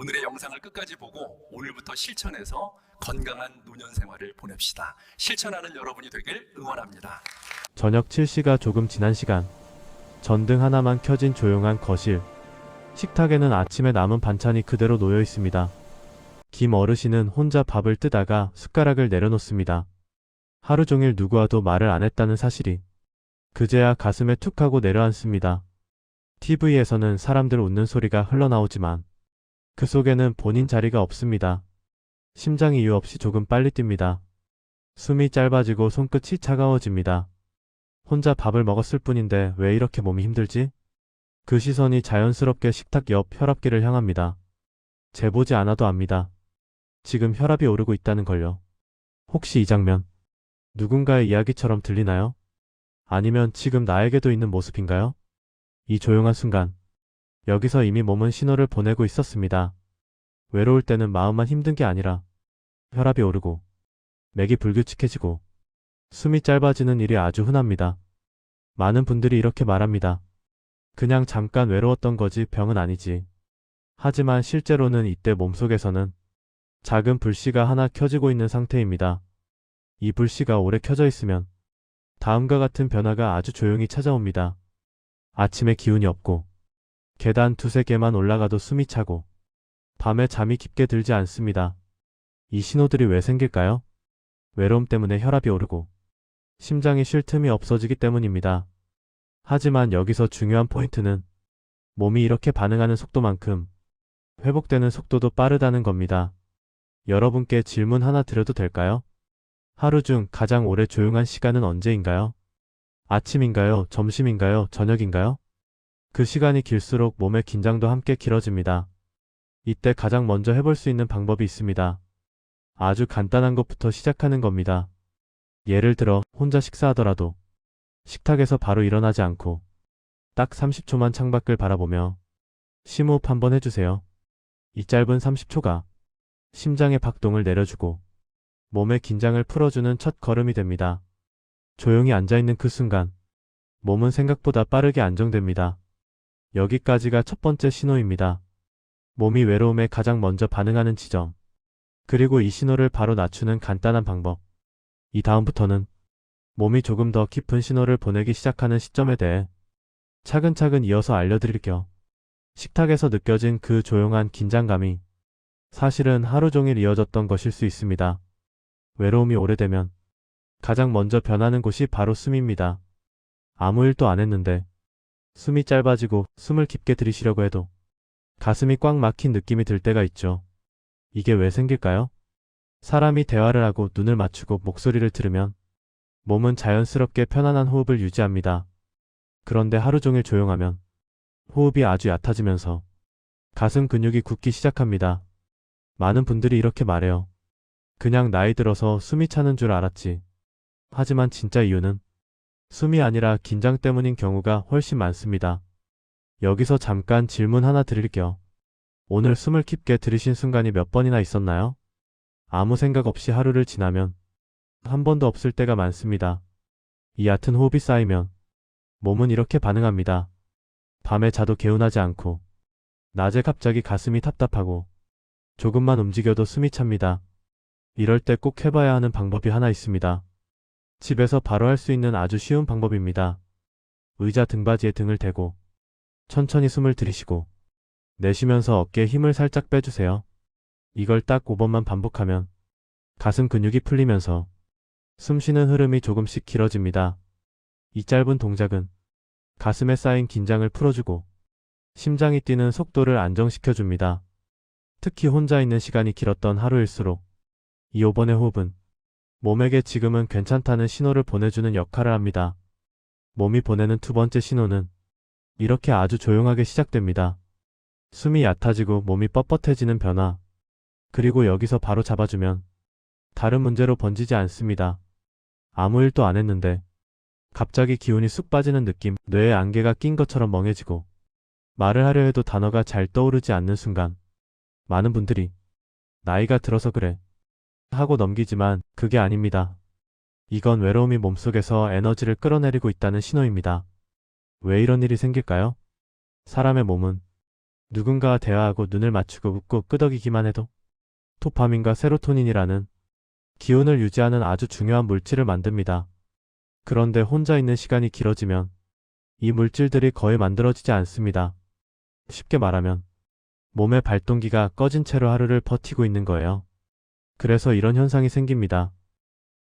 오늘의 영상을 끝까지 보고 오늘부터 실천해서 건강한 노년 생활을 보냅시다. 실천하는 여러분이 되길 응원합니다. 저녁 7시가 조금 지난 시간. 전등 하나만 켜진 조용한 거실. 식탁에는 아침에 남은 반찬이 그대로 놓여 있습니다. 김 어르신은 혼자 밥을 뜨다가 숟가락을 내려놓습니다. 하루 종일 누구와도 말을 안 했다는 사실이 그제야 가슴에 툭 하고 내려앉습니다. TV에서는 사람들 웃는 소리가 흘러나오지만 그 속에는 본인 자리가 없습니다. 심장이 이유 없이 조금 빨리 뜁니다. 숨이 짧아지고 손끝이 차가워집니다. 혼자 밥을 먹었을 뿐인데 왜 이렇게 몸이 힘들지? 그 시선이 자연스럽게 식탁 옆 혈압계를 향합니다. 재보지 않아도 압니다. 지금 혈압이 오르고 있다는 걸요. 혹시 이 장면 누군가의 이야기처럼 들리나요? 아니면 지금 나에게도 있는 모습인가요? 이 조용한 순간 여기서 이미 몸은 신호를 보내고 있었습니다. 외로울 때는 마음만 힘든 게 아니라 혈압이 오르고 맥이 불규칙해지고 숨이 짧아지는 일이 아주 흔합니다. 많은 분들이 이렇게 말합니다. 그냥 잠깐 외로웠던 거지 병은 아니지. 하지만 실제로는 이때 몸속에서는 작은 불씨가 하나 켜지고 있는 상태입니다. 이 불씨가 오래 켜져 있으면 다음과 같은 변화가 아주 조용히 찾아옵니다. 아침에 기운이 없고 계단 두세 개만 올라가도 숨이 차고 밤에 잠이 깊게 들지 않습니다. 이 신호들이 왜 생길까요? 외로움 때문에 혈압이 오르고 심장이 쉴 틈이 없어지기 때문입니다. 하지만 여기서 중요한 포인트는 몸이 이렇게 반응하는 속도만큼 회복되는 속도도 빠르다는 겁니다. 여러분께 질문 하나 드려도 될까요? 하루 중 가장 오래 조용한 시간은 언제인가요? 아침인가요? 점심인가요? 저녁인가요? 그 시간이 길수록 몸의 긴장도 함께 길어집니다. 이때 가장 먼저 해볼 수 있는 방법이 있습니다. 아주 간단한 것부터 시작하는 겁니다. 예를 들어 혼자 식사하더라도 식탁에서 바로 일어나지 않고 딱 30초만 창밖을 바라보며 심호흡 한번 해주세요. 이 짧은 30초가 심장의 박동을 내려주고 몸의 긴장을 풀어주는 첫 걸음이 됩니다. 조용히 앉아있는 그 순간 몸은 생각보다 빠르게 안정됩니다. 여기까지가 첫 번째 신호입니다. 몸이 외로움에 가장 먼저 반응하는 지점. 그리고 이 신호를 바로 낮추는 간단한 방법. 이 다음부터는 몸이 조금 더 깊은 신호를 보내기 시작하는 시점에 대해 차근차근 이어서 알려드릴게요. 식탁에서 느껴진 그 조용한 긴장감이 사실은 하루 종일 이어졌던 것일 수 있습니다. 외로움이 오래되면 가장 먼저 변하는 곳이 바로 숨입니다. 아무 일도 안 했는데 숨이 짧아지고 숨을 깊게 들이쉬려고 해도 가슴이 꽉 막힌 느낌이 들 때가 있죠. 이게 왜 생길까요? 사람이 대화를 하고 눈을 맞추고 목소리를 들으면 몸은 자연스럽게 편안한 호흡을 유지합니다. 그런데 하루 종일 조용하면 호흡이 아주 얕아지면서 가슴 근육이 굳기 시작합니다. 많은 분들이 이렇게 말해요. 그냥 나이 들어서 숨이 차는 줄 알았지. 하지만 진짜 이유는 숨이 아니라 긴장 때문인 경우가 훨씬 많습니다. 여기서 잠깐 질문 하나 드릴게요. 오늘 숨을 깊게 들이신 순간이 몇 번이나 있었나요? 아무 생각 없이 하루를 지나면 한 번도 없을 때가 많습니다. 이 얕은 호흡이 쌓이면 몸은 이렇게 반응합니다. 밤에 자도 개운하지 않고 낮에 갑자기 가슴이 답답하고 조금만 움직여도 숨이 찹니다. 이럴 때 꼭 해봐야 하는 방법이 하나 있습니다. 집에서 바로 할 수 있는 아주 쉬운 방법입니다. 의자 등받이에 등을 대고 천천히 숨을 들이쉬고 내쉬면서 어깨에 힘을 살짝 빼주세요. 이걸 딱 5번만 반복하면 가슴 근육이 풀리면서 숨 쉬는 흐름이 조금씩 길어집니다. 이 짧은 동작은 가슴에 쌓인 긴장을 풀어주고 심장이 뛰는 속도를 안정시켜줍니다. 특히 혼자 있는 시간이 길었던 하루일수록 이 5번의 호흡은 몸에게 지금은 괜찮다는 신호를 보내주는 역할을 합니다. 몸이 보내는 두 번째 신호는 이렇게 아주 조용하게 시작됩니다. 숨이 얕아지고 몸이 뻣뻣해지는 변화. 그리고 여기서 바로 잡아주면 다른 문제로 번지지 않습니다. 아무 일도 안 했는데 갑자기 기운이 쑥 빠지는 느낌, 뇌에 안개가 낀 것처럼 멍해지고 말을 하려 해도 단어가 잘 떠오르지 않는 순간 많은 분들이 나이가 들어서 그래 하고 넘기지만 그게 아닙니다. 이건 외로움이 몸속에서 에너지를 끌어내리고 있다는 신호입니다. 왜 이런 일이 생길까요? 사람의 몸은 누군가와 대화하고 눈을 맞추고 웃고 끄덕이기만 해도 도파민과 세로토닌이라는 기운을 유지하는 아주 중요한 물질을 만듭니다. 그런데 혼자 있는 시간이 길어지면 이 물질들이 거의 만들어지지 않습니다. 쉽게 말하면 몸의 발동기가 꺼진 채로 하루를 버티고 있는 거예요. 그래서 이런 현상이 생깁니다.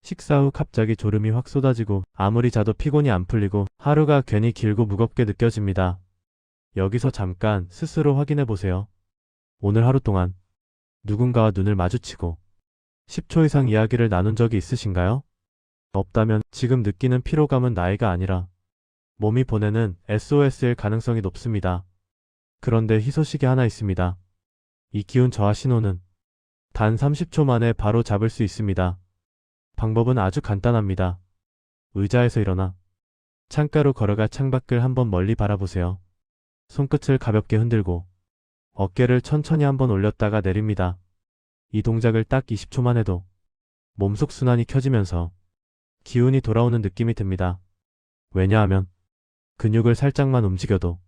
식사 후 갑자기 졸음이 확 쏟아지고 아무리 자도 피곤이 안 풀리고 하루가 괜히 길고 무겁게 느껴집니다. 여기서 잠깐 스스로 확인해 보세요. 오늘 하루 동안 누군가와 눈을 마주치고 10초 이상 이야기를 나눈 적이 있으신가요? 없다면 지금 느끼는 피로감은 나이가 아니라 몸이 보내는 SOS일 가능성이 높습니다. 그런데 희소식이 하나 있습니다. 이 기운 저하 신호는 단 30초 만에 바로 잡을 수 있습니다. 방법은 아주 간단합니다. 의자에서 일어나 창가로 걸어가 창밖을 한번 멀리 바라보세요. 손끝을 가볍게 흔들고 어깨를 천천히 한번 올렸다가 내립니다. 이 동작을 딱 20초만 해도 몸속 순환이 켜지면서 기운이 돌아오는 느낌이 듭니다. 왜냐하면 근육을 살짝만 움직여도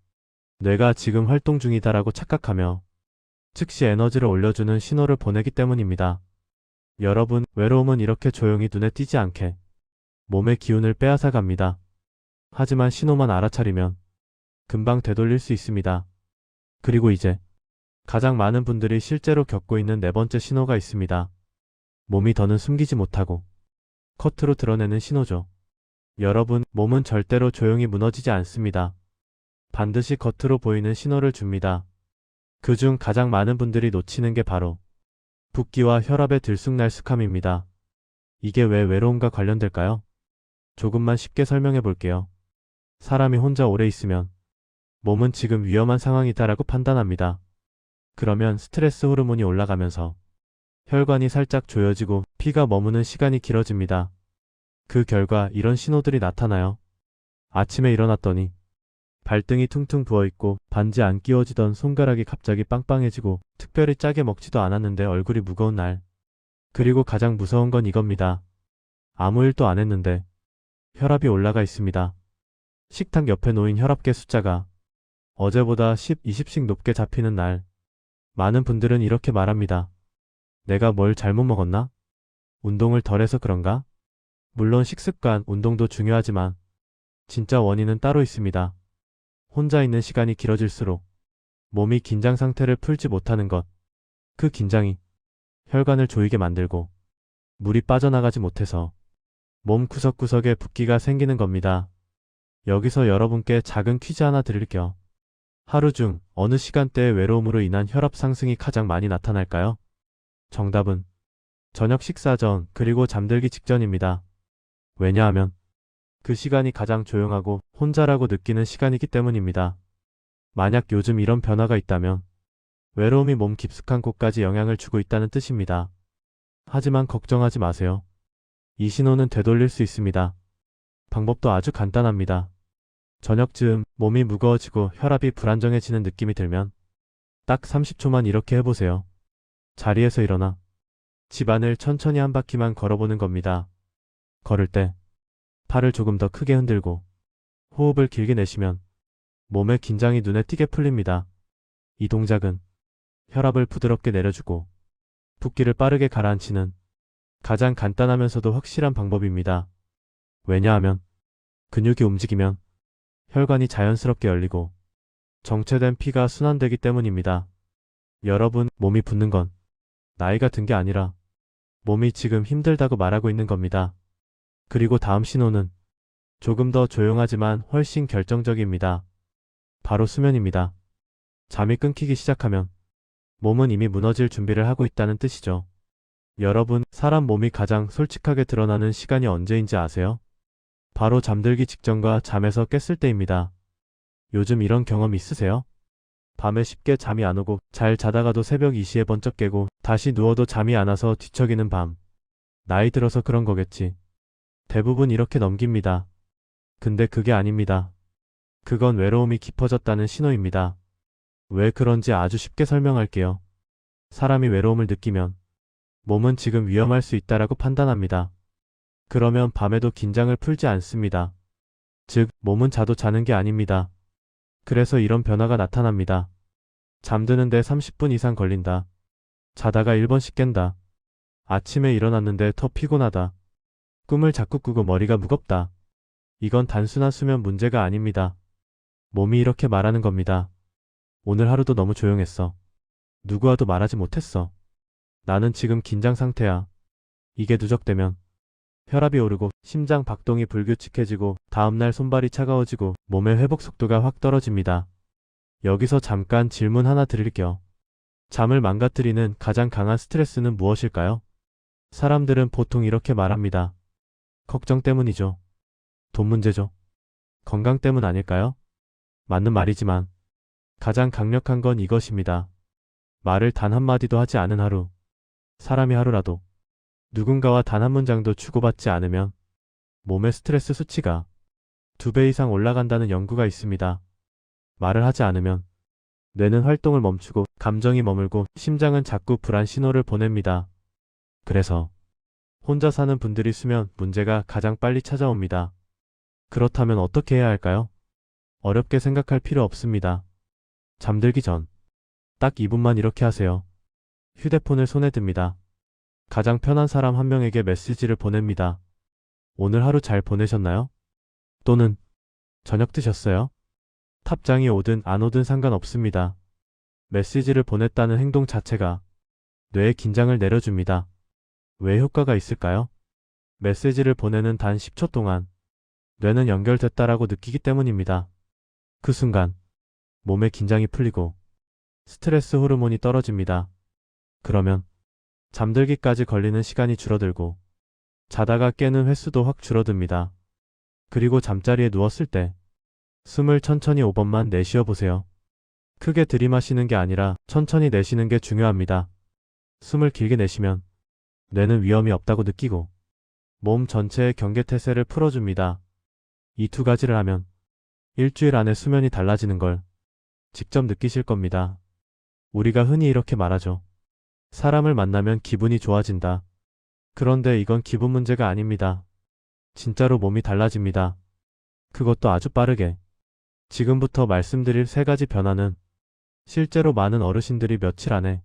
뇌가 지금 활동 중이다라고 착각하며 즉시 에너지를 올려주는 신호를 보내기 때문입니다. 여러분, 외로움은 이렇게 조용히 눈에 띄지 않게 몸의 기운을 빼앗아 갑니다. 하지만 신호만 알아차리면 금방 되돌릴 수 있습니다. 그리고 이제 가장 많은 분들이 실제로 겪고 있는 네 번째 신호가 있습니다. 몸이 더는 숨기지 못하고 커트로 드러내는 신호죠. 여러분, 몸은 절대로 조용히 무너지지 않습니다. 반드시 겉으로 보이는 신호를 줍니다. 그중 가장 많은 분들이 놓치는 게 바로 붓기와 혈압의 들쑥날쑥함입니다. 이게 왜 외로움과 관련될까요? 조금만 쉽게 설명해 볼게요. 사람이 혼자 오래 있으면 몸은 지금 위험한 상황이다라고 판단합니다. 그러면 스트레스 호르몬이 올라가면서 혈관이 살짝 조여지고 피가 머무는 시간이 길어집니다. 그 결과 이런 신호들이 나타나요. 아침에 일어났더니 발등이 퉁퉁 부어있고 반지 안 끼워지던 손가락이 갑자기 빵빵해지고 특별히 짜게 먹지도 않았는데 얼굴이 무거운 날. 그리고 가장 무서운 건 이겁니다. 아무 일도 안 했는데 혈압이 올라가 있습니다. 식탁 옆에 놓인 혈압계 숫자가 어제보다 10, 20씩 높게 잡히는 날. 많은 분들은 이렇게 말합니다. 내가 뭘 잘못 먹었나? 운동을 덜 해서 그런가? 물론 식습관, 운동도 중요하지만 진짜 원인은 따로 있습니다. 혼자 있는 시간이 길어질수록 몸이 긴장 상태를 풀지 못하는 것. 그 긴장이 혈관을 조이게 만들고 물이 빠져나가지 못해서 몸 구석구석에 붓기가 생기는 겁니다. 여기서 여러분께 작은 퀴즈 하나 드릴게요. 하루 중 어느 시간대의 외로움으로 인한 혈압 상승이 가장 많이 나타날까요? 정답은 저녁 식사 전 그리고 잠들기 직전입니다. 왜냐하면 그 시간이 가장 조용하고 혼자라고 느끼는 시간이기 때문입니다. 만약 요즘 이런 변화가 있다면 외로움이 몸 깊숙한 곳까지 영향을 주고 있다는 뜻입니다. 하지만 걱정하지 마세요. 이 신호는 되돌릴 수 있습니다. 방법도 아주 간단합니다. 저녁쯤 몸이 무거워지고 혈압이 불안정해지는 느낌이 들면 딱 30초만 이렇게 해보세요. 자리에서 일어나 집안을 천천히 한 바퀴만 걸어보는 겁니다. 걸을 때 팔을 조금 더 크게 흔들고 호흡을 길게 내쉬면 몸의 긴장이 눈에 띄게 풀립니다. 이 동작은 혈압을 부드럽게 내려주고 붓기를 빠르게 가라앉히는 가장 간단하면서도 확실한 방법입니다. 왜냐하면 근육이 움직이면 혈관이 자연스럽게 열리고 정체된 피가 순환되기 때문입니다. 여러분, 몸이 붓는 건 나이가 든 게 아니라 몸이 지금 힘들다고 말하고 있는 겁니다. 그리고 다음 신호는 조금 더 조용하지만 훨씬 결정적입니다. 바로 수면입니다. 잠이 끊기기 시작하면 몸은 이미 무너질 준비를 하고 있다는 뜻이죠. 여러분, 사람 몸이 가장 솔직하게 드러나는 시간이 언제인지 아세요? 바로 잠들기 직전과 잠에서 깼을 때입니다. 요즘 이런 경험 있으세요? 밤에 쉽게 잠이 안 오고 잘 자다가도 새벽 2시에 번쩍 깨고 다시 누워도 잠이 안 와서 뒤척이는 밤. 나이 들어서 그런 거겠지. 대부분 이렇게 넘깁니다. 근데 그게 아닙니다. 그건 외로움이 깊어졌다는 신호입니다. 왜 그런지 아주 쉽게 설명할게요. 사람이 외로움을 느끼면 몸은 지금 위험할 수 있다라고 판단합니다. 그러면 밤에도 긴장을 풀지 않습니다. 즉, 몸은 자도 자는 게 아닙니다. 그래서 이런 변화가 나타납니다. 잠드는데 30분 이상 걸린다. 자다가 1번씩 깬다. 아침에 일어났는데 더 피곤하다. 꿈을 자꾸 꾸고 머리가 무겁다. 이건 단순한 수면 문제가 아닙니다. 몸이 이렇게 말하는 겁니다. 오늘 하루도 너무 조용했어. 누구와도 말하지 못했어. 나는 지금 긴장 상태야. 이게 누적되면 혈압이 오르고 심장 박동이 불규칙해지고 다음날 손발이 차가워지고 몸의 회복 속도가 확 떨어집니다. 여기서 잠깐 질문 하나 드릴게요. 잠을 망가뜨리는 가장 강한 스트레스는 무엇일까요? 사람들은 보통 이렇게 말합니다. 걱정 때문이죠. 돈 문제죠. 건강 때문 아닐까요? 맞는 말이지만 가장 강력한 건 이것입니다. 말을 단 한마디도 하지 않은 하루. 사람이 하루라도 누군가와 단 한 문장도 주고받지 않으면 몸의 스트레스 수치가 2배 이상 올라간다는 연구가 있습니다. 말을 하지 않으면 뇌는 활동을 멈추고 감정이 머물고 심장은 자꾸 불안 신호를 보냅니다. 그래서 혼자 사는 분들이 수면 문제가 가장 빨리 찾아옵니다. 그렇다면 어떻게 해야 할까요? 어렵게 생각할 필요 없습니다. 잠들기 전 딱 2분만 이렇게 하세요. 휴대폰을 손에 듭니다. 가장 편한 사람 한 명에게 메시지를 보냅니다. 오늘 하루 잘 보내셨나요? 또는 저녁 드셨어요? 탑장이 오든 안 오든 상관없습니다. 메시지를 보냈다는 행동 자체가 뇌의 긴장을 내려줍니다. 왜 효과가 있을까요? 메시지를 보내는 단 10초 동안 뇌는 연결됐다라고 느끼기 때문입니다. 그 순간 몸의 긴장이 풀리고 스트레스 호르몬이 떨어집니다. 그러면 잠들기까지 걸리는 시간이 줄어들고 자다가 깨는 횟수도 확 줄어듭니다. 그리고 잠자리에 누웠을 때 숨을 천천히 5번만 내쉬어 보세요. 크게 들이마시는 게 아니라 천천히 내쉬는 게 중요합니다. 숨을 길게 내쉬면 뇌는 위험이 없다고 느끼고 몸 전체의 경계태세를 풀어줍니다. 이 2가지를 하면 일주일 안에 수면이 달라지는 걸 직접 느끼실 겁니다. 우리가 흔히 이렇게 말하죠. 사람을 만나면 기분이 좋아진다. 그런데 이건 기분 문제가 아닙니다. 진짜로 몸이 달라집니다. 그것도 아주 빠르게. 지금부터 말씀드릴 3가지 변화는 실제로 많은 어르신들이 며칠 안에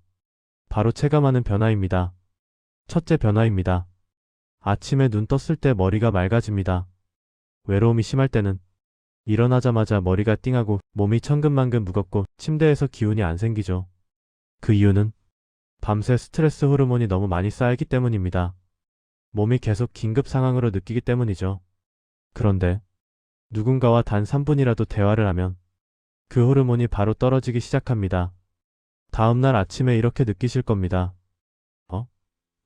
바로 체감하는 변화입니다. 첫째 변화입니다. 아침에 눈 떴을 때 머리가 맑아집니다. 외로움이 심할 때는 일어나자마자 머리가 띵하고 몸이 천근만근 무겁고 침대에서 기운이 안 생기죠. 그 이유는 밤새 스트레스 호르몬이 너무 많이 쌓이기 때문입니다. 몸이 계속 긴급 상황으로 느끼기 때문이죠. 그런데 누군가와 단 3분이라도 대화를 하면 그 호르몬이 바로 떨어지기 시작합니다. 다음날 아침에 이렇게 느끼실 겁니다.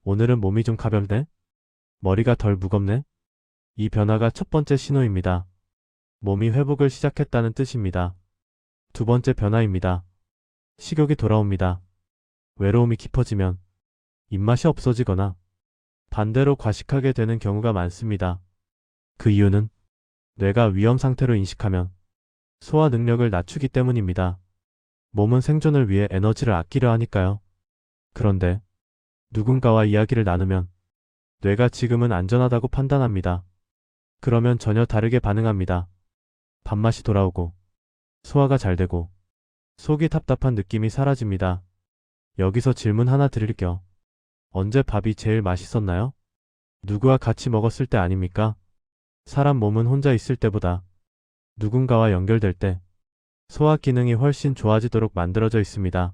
오늘은 몸이 좀 가볍네? 머리가 덜 무겁네? 이 변화가 첫 번째 신호입니다. 몸이 회복을 시작했다는 뜻입니다. 2번째 변화입니다. 식욕이 돌아옵니다. 외로움이 깊어지면 입맛이 없어지거나 반대로 과식하게 되는 경우가 많습니다. 그 이유는 뇌가 위험 상태로 인식하면 소화 능력을 낮추기 때문입니다. 몸은 생존을 위해 에너지를 아끼려 하니까요. 그런데 누군가와 이야기를 나누면 뇌가 지금은 안전하다고 판단합니다. 그러면 전혀 다르게 반응합니다. 밥맛이 돌아오고 소화가 잘 되고 속이 답답한 느낌이 사라집니다. 여기서 질문 하나 드릴게요. 언제 밥이 제일 맛있었나요? 누구와 같이 먹었을 때 아닙니까? 사람 몸은 혼자 있을 때보다 누군가와 연결될 때 소화 기능이 훨씬 좋아지도록 만들어져 있습니다.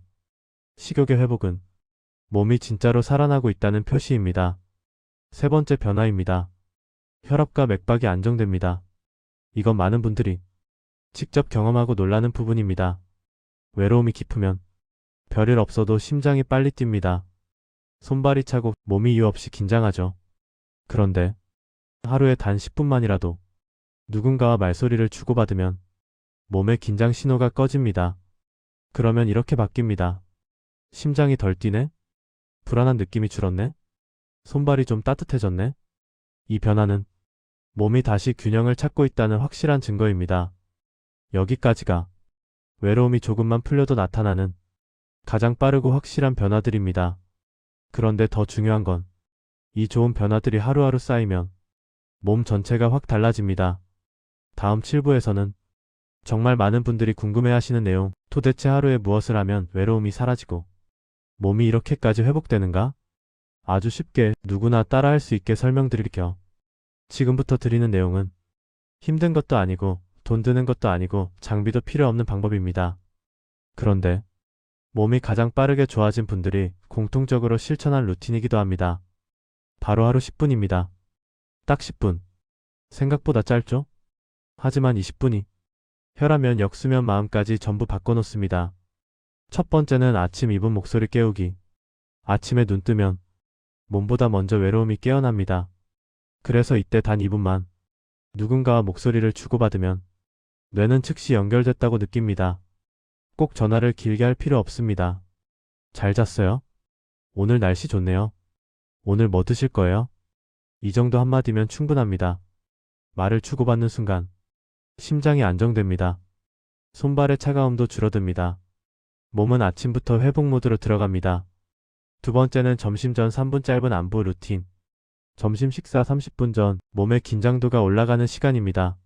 식욕의 회복은 몸이 진짜로 살아나고 있다는 표시입니다. 3번째 변화입니다. 혈압과 맥박이 안정됩니다. 이건 많은 분들이 직접 경험하고 놀라는 부분입니다. 외로움이 깊으면 별일 없어도 심장이 빨리 뜁니다. 손발이 차고 몸이 이유 없이 긴장하죠. 그런데 하루에 단 10분만이라도 누군가와 말소리를 주고받으면 몸의 긴장 신호가 꺼집니다. 그러면 이렇게 바뀝니다. 심장이 덜 뛰네? 불안한 느낌이 줄었네? 손발이 좀 따뜻해졌네? 이 변화는 몸이 다시 균형을 찾고 있다는 확실한 증거입니다. 여기까지가 외로움이 조금만 풀려도 나타나는 가장 빠르고 확실한 변화들입니다. 그런데 더 중요한 건 이 좋은 변화들이 하루하루 쌓이면 몸 전체가 확 달라집니다. 다음 7부에서는 정말 많은 분들이 궁금해하시는 내용, 도대체 하루에 무엇을 하면 외로움이 사라지고 몸이 이렇게까지 회복되는가? 아주 쉽게 누구나 따라할 수 있게 설명드릴게요. 지금부터 드리는 내용은 힘든 것도 아니고 돈 드는 것도 아니고 장비도 필요 없는 방법입니다. 그런데 몸이 가장 빠르게 좋아진 분들이 공통적으로 실천한 루틴이기도 합니다. 바로 하루 10분입니다. 딱 10분. 생각보다 짧죠? 하지만 20분이 혈압면, 역수면, 마음까지 전부 바꿔놓습니다. 첫 번째는 아침 2분 목소리 깨우기. 아침에 눈 뜨면 몸보다 먼저 외로움이 깨어납니다. 그래서 이때 단 2분만 누군가와 목소리를 주고받으면 뇌는 즉시 연결됐다고 느낍니다. 꼭 전화를 길게 할 필요 없습니다. 잘 잤어요? 오늘 날씨 좋네요. 오늘 뭐 드실 거예요? 이 정도 한마디면 충분합니다. 말을 주고받는 순간 심장이 안정됩니다. 손발의 차가움도 줄어듭니다. 몸은 아침부터 회복 모드로 들어갑니다. 두 번째는 점심 전 3분 짧은 안부 루틴. 점심 식사 30분 전 몸의 긴장도가 올라가는 시간입니다.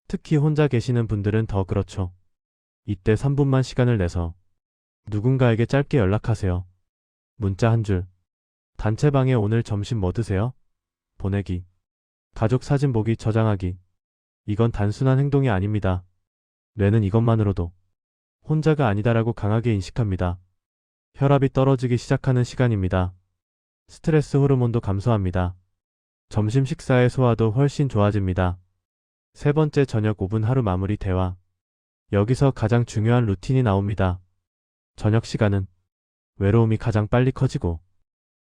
특히 혼자 계시는 분들은 더 그렇죠. 이때 3분만 시간을 내서 누군가에게 짧게 연락하세요. 문자 한 줄. 단체방에 오늘 점심 뭐 드세요? 보내기. 가족 사진 보기 저장하기. 이건 단순한 행동이 아닙니다. 뇌는 이것만으로도 혼자가 아니다라고 강하게 인식합니다. 혈압이 떨어지기 시작하는 시간입니다. 스트레스 호르몬도 감소합니다. 점심 식사의 소화도 훨씬 좋아집니다. 세 번째, 저녁 5분 하루 마무리 대화. 여기서 가장 중요한 루틴이 나옵니다. 저녁 시간은 외로움이 가장 빨리 커지고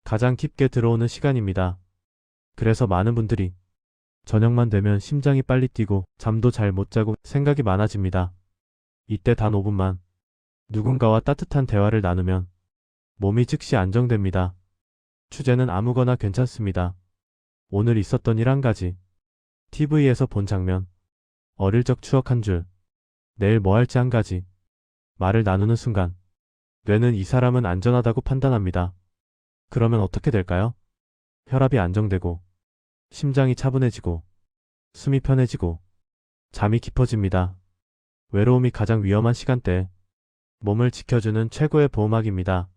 가장 깊게 들어오는 시간입니다. 그래서 많은 분들이 저녁만 되면 심장이 빨리 뛰고 잠도 잘 못 자고 생각이 많아집니다. 이때 단 5분만 누군가와 따뜻한 대화를 나누면 몸이 즉시 안정됩니다. 주제는 아무거나 괜찮습니다. 오늘 있었던 일 한 가지, TV에서 본 장면, 어릴 적 추억 한 줄, 내일 뭐 할지 한 가지. 말을 나누는 순간 뇌는 이 사람은 안전하다고 판단합니다. 그러면 어떻게 될까요? 혈압이 안정되고 심장이 차분해지고 숨이 편해지고 잠이 깊어집니다. 외로움이 가장 위험한 시간대, 몸을 지켜주는 최고의 보호막입니다.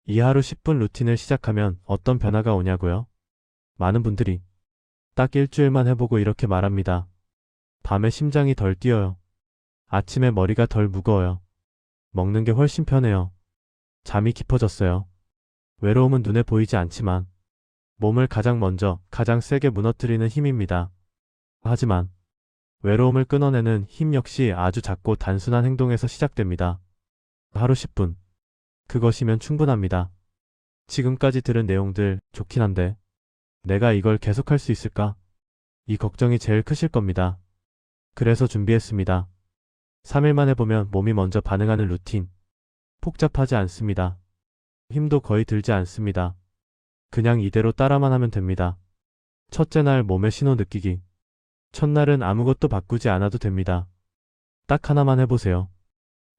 이 하루 10분 루틴을 시작하면 어떤 변화가 오냐고요? 많은 분들이 딱 일주일만 해보고 이렇게 말합니다. 밤에 심장이 덜 뛰어요. 아침에 머리가 덜 무거워요. 먹는 게 훨씬 편해요. 잠이 깊어졌어요. 외로움은 눈에 보이지 않지만 몸을 가장 먼저, 가장 세게 무너뜨리는 힘입니다. 하지만 외로움을 끊어내는 힘 역시 아주 작고 단순한 행동에서 시작됩니다. 하루 10분. 그것이면 충분합니다. 지금까지 들은 내용들 좋긴 한데 내가 이걸 계속할 수 있을까? 이 걱정이 제일 크실 겁니다. 그래서 준비했습니다. 3일만 해보면 몸이 먼저 반응하는 루틴. 복잡하지 않습니다. 힘도 거의 들지 않습니다. 그냥 이대로 따라만 하면 됩니다. 첫째 날 몸의 신호 느끼기. 첫날은 아무것도 바꾸지 않아도 됩니다. 딱 하나만 해보세요.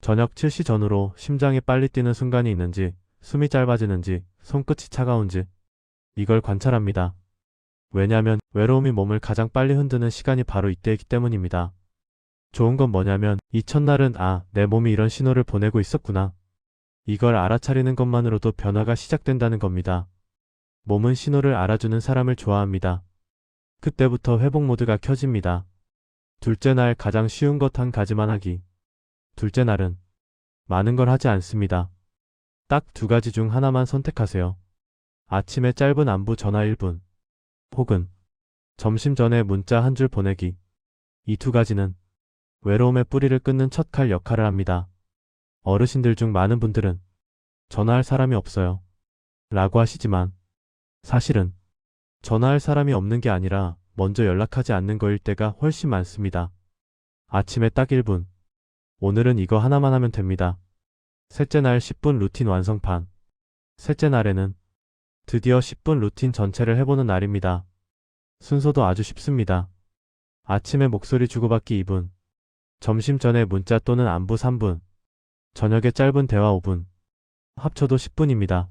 저녁 7시 전후로 심장이 빨리 뛰는 순간이 있는지, 숨이 짧아지는지, 손끝이 차가운지 이걸 관찰합니다. 왜냐면 외로움이 몸을 가장 빨리 흔드는 시간이 바로 이때이기 때문입니다. 좋은 건 뭐냐면 이 첫날은 내 몸이 이런 신호를 보내고 있었구나. 이걸 알아차리는 것만으로도 변화가 시작된다는 겁니다. 몸은 신호를 알아주는 사람을 좋아합니다. 그때부터 회복 모드가 켜집니다. 둘째 날 가장 쉬운 것 한 가지만 하기. 둘째 날은 많은 걸 하지 않습니다. 딱 두 가지 중 하나만 선택하세요. 아침에 짧은 안부 전화 1분. 혹은 점심 전에 문자 한 줄 보내기. 이 두 가지는 외로움의 뿌리를 끊는 첫 칼 역할을 합니다. 어르신들 중 많은 분들은 전화할 사람이 없어요 라고 하시지만 사실은 전화할 사람이 없는 게 아니라 먼저 연락하지 않는 거일 때가 훨씬 많습니다. 아침에 딱 1분. 오늘은 이거 하나만 하면 됩니다. 셋째 날 10분 루틴 완성판. 셋째 날에는 드디어 10분 루틴 전체를 해보는 날입니다. 순서도 아주 쉽습니다. 아침에 목소리 주고받기 2분. 점심 전에 문자 또는 안부 3분. 저녁에 짧은 대화 5분. 합쳐도 10분입니다.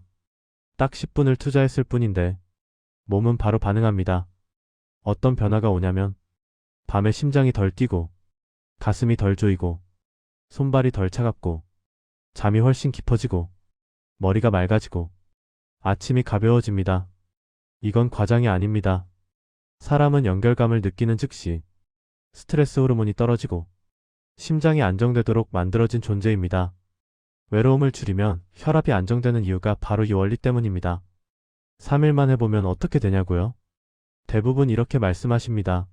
딱 10분을 투자했을 뿐인데 몸은 바로 반응합니다. 어떤 변화가 오냐면 밤에 심장이 덜 뛰고 가슴이 덜 조이고, 손발이 덜 차갑고, 잠이 훨씬 깊어지고, 머리가 맑아지고, 아침이 가벼워집니다. 이건 과장이 아닙니다. 사람은 연결감을 느끼는 즉시 스트레스 호르몬이 떨어지고 심장이 안정되도록 만들어진 존재입니다. 외로움을 줄이면 혈압이 안정되는 이유가 바로 이 원리 때문입니다. 3일만 해보면 어떻게 되냐고요? 대부분 이렇게 말씀하십니다.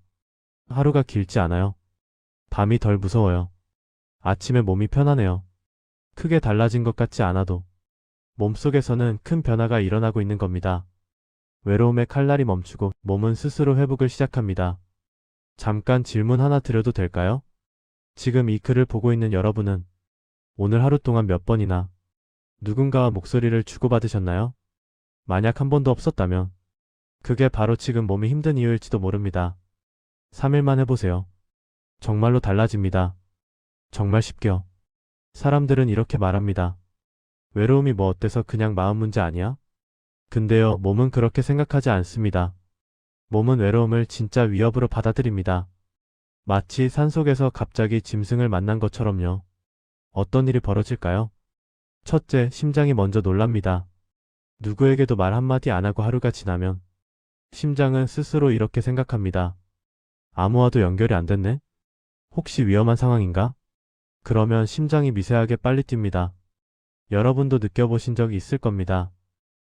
하루가 길지 않아요. 밤이 덜 무서워요. 아침에 몸이 편안해요. 크게 달라진 것 같지 않아도 몸속에서는 큰 변화가 일어나고 있는 겁니다. 외로움의 칼날이 멈추고 몸은 스스로 회복을 시작합니다. 잠깐 질문 하나 드려도 될까요? 지금 이 글을 보고 있는 여러분은 오늘 하루 동안 몇 번이나 누군가와 목소리를 주고받으셨나요? 만약 한 번도 없었다면 그게 바로 지금 몸이 힘든 이유일지도 모릅니다. 3일만 해보세요. 정말로 달라집니다. 정말 쉽게요. 사람들은 이렇게 말합니다. 외로움이 뭐 어때서 그냥 마음 문제 아니야? 근데요, 몸은 그렇게 생각하지 않습니다. 몸은 외로움을 진짜 위협으로 받아들입니다. 마치 산속에서 갑자기 짐승을 만난 것처럼요. 어떤 일이 벌어질까요? 첫째, 심장이 먼저 놀랍니다. 누구에게도 말 한마디 안 하고 하루가 지나면 심장은 스스로 이렇게 생각합니다. 아무와도 연결이 안 됐네? 혹시 위험한 상황인가? 그러면 심장이 미세하게 빨리 뜁니다. 여러분도 느껴보신 적이 있을 겁니다.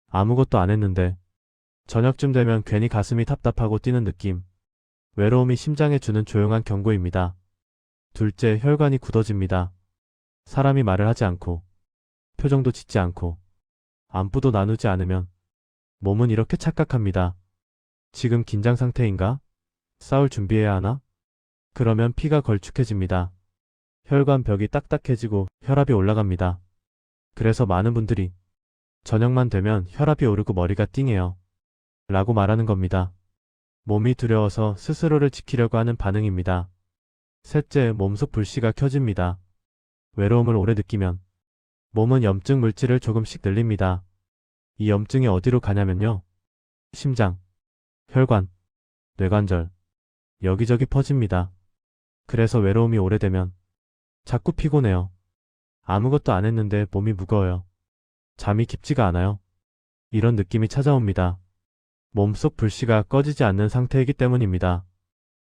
아무것도 안 했는데 저녁쯤 되면 괜히 가슴이 답답하고 뛰는 느낌. 외로움이 심장에 주는 조용한 경고입니다. 둘째, 혈관이 굳어집니다. 사람이 말을 하지 않고 표정도 짓지 않고 안부도 나누지 않으면 몸은 이렇게 착각합니다. 지금 긴장 상태인가? 싸울 준비해야 하나? 그러면 피가 걸쭉해집니다. 혈관 벽이 딱딱해지고 혈압이 올라갑니다. 그래서 많은 분들이 저녁만 되면 혈압이 오르고 머리가 띵해요. 라고 말하는 겁니다. 몸이 두려워서 스스로를 지키려고 하는 반응입니다. 셋째, 몸속 불씨가 켜집니다. 외로움을 오래 느끼면 몸은 염증 물질을 조금씩 늘립니다. 이 염증이 어디로 가냐면요. 심장, 혈관, 뇌관절, 여기저기 퍼집니다. 그래서 외로움이 오래되면 자꾸 피곤해요. 아무것도 안 했는데 몸이 무거워요. 잠이 깊지가 않아요. 이런 느낌이 찾아옵니다. 몸속 불씨가 꺼지지 않는 상태이기 때문입니다.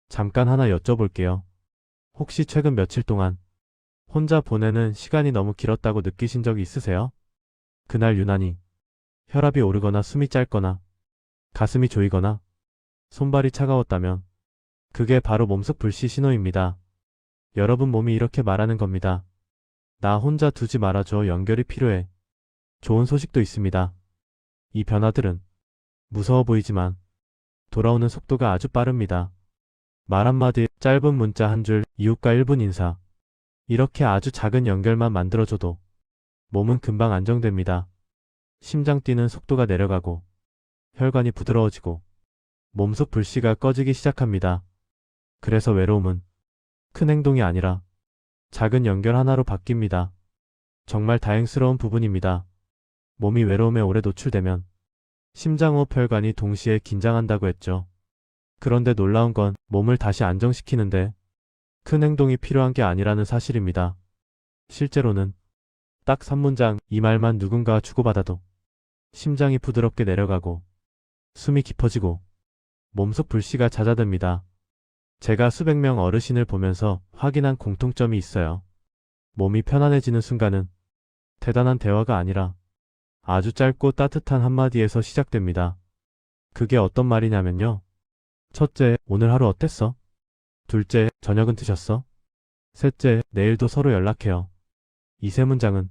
잠깐 하나 여쭤볼게요. 혹시 최근 며칠 동안 혼자 보내는 시간이 너무 길었다고 느끼신 적이 있으세요? 그날 유난히 혈압이 오르거나 숨이 짧거나 가슴이 조이거나 손발이 차가웠다면 그게 바로 몸속 불씨 신호입니다. 여러분 몸이 이렇게 말하는 겁니다. 나 혼자 두지 말아줘. 연결이 필요해. 좋은 소식도 있습니다. 이 변화들은 무서워 보이지만 돌아오는 속도가 아주 빠릅니다. 말 한마디, 짧은 문자 한 줄, 이웃과 1분 인사. 이렇게 아주 작은 연결만 만들어줘도 몸은 금방 안정됩니다. 심장 뛰는 속도가 내려가고 혈관이 부드러워지고 몸속 불씨가 꺼지기 시작합니다. 그래서 외로움은 큰 행동이 아니라 작은 연결 하나로 바뀝니다. 정말 다행스러운 부분입니다. 몸이 외로움에 오래 노출되면 심장호흡 혈관이 동시에 긴장한다고 했죠. 그런데 놀라운 건 몸을 다시 안정시키는데 큰 행동이 필요한 게 아니라는 사실입니다. 실제로는 딱 3문장 이 말만 누군가와 주고받아도 심장이 부드럽게 내려가고 숨이 깊어지고 몸속 불씨가 잦아듭니다. 제가 수백 명 어르신을 보면서 확인한 공통점이 있어요. 몸이 편안해지는 순간은 대단한 대화가 아니라 아주 짧고 따뜻한 한마디에서 시작됩니다. 그게 어떤 말이냐면요. 첫째, 오늘 하루 어땠어? 둘째, 저녁은 드셨어? 셋째, 내일도 서로 연락해요. 이 세 문장은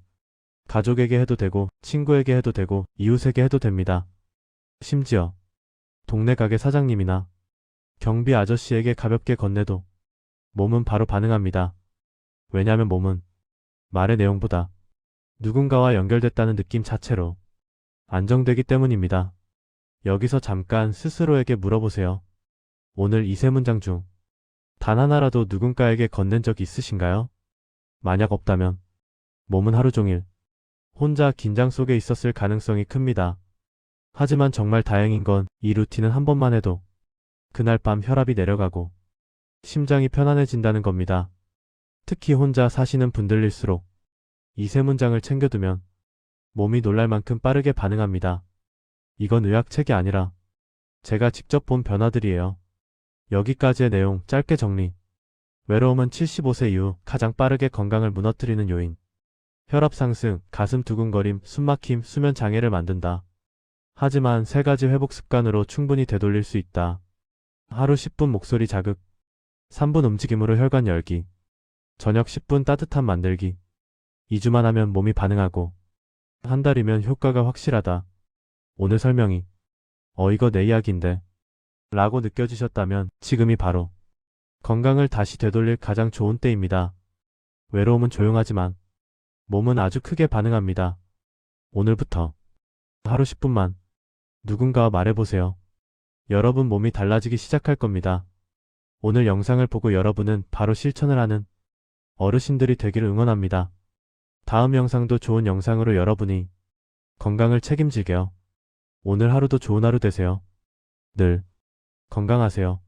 가족에게 해도 되고 친구에게 해도 되고 이웃에게 해도 됩니다. 심지어 동네 가게 사장님이나 경비 아저씨에게 가볍게 건네도 몸은 바로 반응합니다. 왜냐하면 몸은 말의 내용보다 누군가와 연결됐다는 느낌 자체로 안정되기 때문입니다. 여기서 잠깐 스스로에게 물어보세요. 오늘 이 세 문장 중 단 하나라도 누군가에게 건넨 적이 있으신가요? 만약 없다면 몸은 하루 종일 혼자 긴장 속에 있었을 가능성이 큽니다. 하지만 정말 다행인 건 이 루틴은 한 번만 해도 그날 밤 혈압이 내려가고 심장이 편안해진다는 겁니다. 특히 혼자 사시는 분들일수록 이 세 문장을 챙겨두면 몸이 놀랄 만큼 빠르게 반응합니다. 이건 의학책이 아니라 제가 직접 본 변화들이에요. 여기까지의 내용 짧게 정리. 외로움은 75세 이후 가장 빠르게 건강을 무너뜨리는 요인. 혈압 상승, 가슴 두근거림, 숨막힘, 수면 장애를 만든다. 하지만 세 가지 회복 습관으로 충분히 되돌릴 수 있다. 하루 10분 목소리 자극, 3분 움직임으로 혈관 열기, 저녁 10분 따뜻함 만들기. 2주만 하면 몸이 반응하고 한 달이면 효과가 확실하다. 오늘 설명이 이거 내 이야기인데 라고 느껴지셨다면 지금이 바로 건강을 다시 되돌릴 가장 좋은 때입니다. 외로움은 조용하지만 몸은 아주 크게 반응합니다. 오늘부터 하루 10분만 누군가와 말해보세요. 여러분 몸이 달라지기 시작할 겁니다. 오늘 영상을 보고 여러분은 바로 실천을 하는 어르신들이 되기를 응원합니다. 다음 영상도 좋은 영상으로 여러분이 건강을 책임지게요. 오늘 하루도 좋은 하루 되세요. 늘 건강하세요.